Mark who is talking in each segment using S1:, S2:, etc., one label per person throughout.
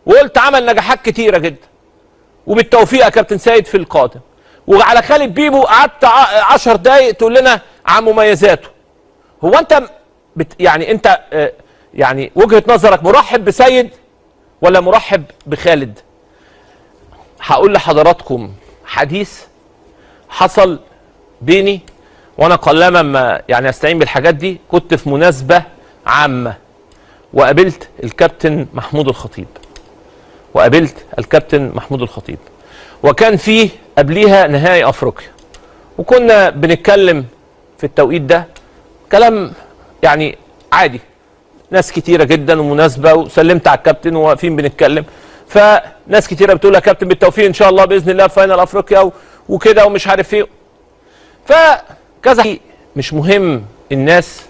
S1: وقلت عمل نجاحات كتيره جدا، وبالتوفيق يا كابتن سيد في القادم. وعلى خالد بيبو قعدت 10 دقايق تقول لنا عن مميزاته. هو انت يعني انت يعني وجهه نظرك مرحب بسيد ولا مرحب بخالد؟ هقول لحضراتكم حديث حصل بيني، وانا قلما ما يعني استعين بالحاجات دي. كنت في مناسبه عامه وقابلت الكابتن محمود الخطيب، وكان فيه قبليها نهائي افريقيا، وكنا بنتكلم في التوقيت ده كلام يعني عادي، ناس كتيره جدا ومناسبه، وسلمت على الكابتن وواقفين بنتكلم، فناس كتيره بتقول يا كابتن بالتوفيق ان شاء الله باذن الله في فاينل افريقيا وكده ومش عارف ايه. فكذا مش مهم الناس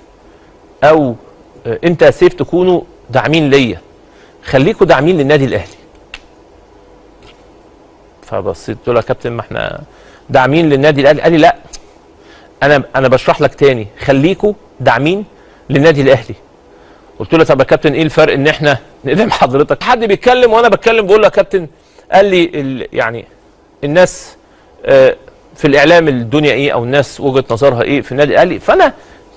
S1: او انت يا سيف تكونوا داعمين ليا، خليكوا داعمين للنادي الاهلي. فبصيت قلت له يا كابتن ما احنا داعمين للنادي الاهلي. قال لي لا، انا بشرح لك تاني، خليكوا داعمين للنادي الاهلي. قلت له طب يا كابتن ايه الفرق ان احنا ندعم حضرتك؟ حد بيتكلم وانا بتكلم بقول له يا كابتن. قال لي يعني الناس في الاعلام الدنيا ايه، او الناس وجهه نظرها ايه في النادي الاهلي. فانا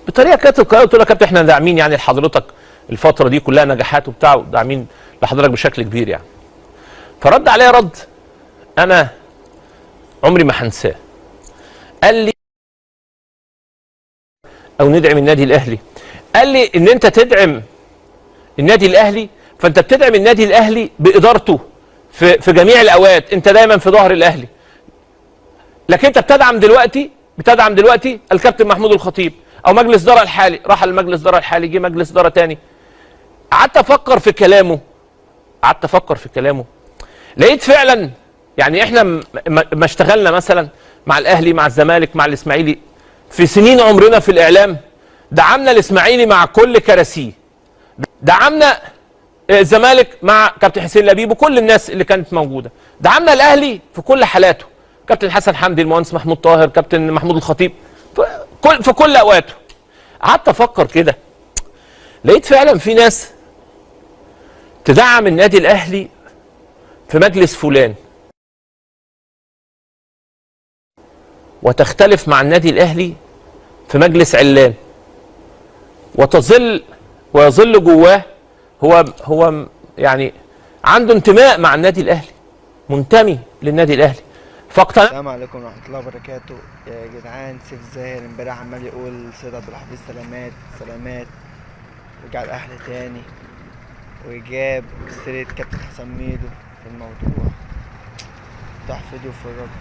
S1: بطريقه كده تلقائيه قلت له يا كابتن احنا داعمين يعني لحضرتك الفتره دي كلها نجاحات وبتاع، وداعمين لحضرتك بشكل كبير يعني. فرد عليا رد انا عمري ما هنساه. قال لي او ندعم النادي الاهلي. قال لي ان انت تدعم النادي الاهلي فانت بتدعم النادي الاهلي بادارته في جميع الاوقات، انت دايما في ظهر الاهلي. لكن انت بتدعم دلوقتي الكابتن محمود الخطيب او مجلس اداره الحالي، راح المجلس اداره الحالي جه مجلس اداره تاني. قعدت افكر في كلامه لقيت فعلا يعني احنا ما اشتغلنا مثلا مع الاهلي مع الزمالك مع الاسماعيلي في سنين عمرنا في الاعلام، دعمنا الاسماعيلي مع كل كراسيه، دعمنا الزمالك مع كابتن حسين لبيب وكل الناس اللي كانت موجوده، دعمنا الاهلي في كل حالاته، كابتن حسن حمدي، المهندس محمود طاهر، كابتن محمود الخطيب في كل اوقاته. قعدت افكر كده لقيت فعلا في ناس تدعم النادي الاهلي في مجلس فلان وتختلف مع النادي الاهلي في مجلس علان، ويظل جواه هو يعني عنده انتماء مع النادي الاهلي، منتمي للنادي الاهلي. فاقتنع.
S2: السلام عليكم ورحمه الله وبركاته. يا جدعان سيف زاهر امبارح عمال يقول سيد عبد الحفيظ سلامات ورجع الاهلي تاني، وجاب سيره كابتن حسن ميدو في الموضوع، تحفظه في الرجل.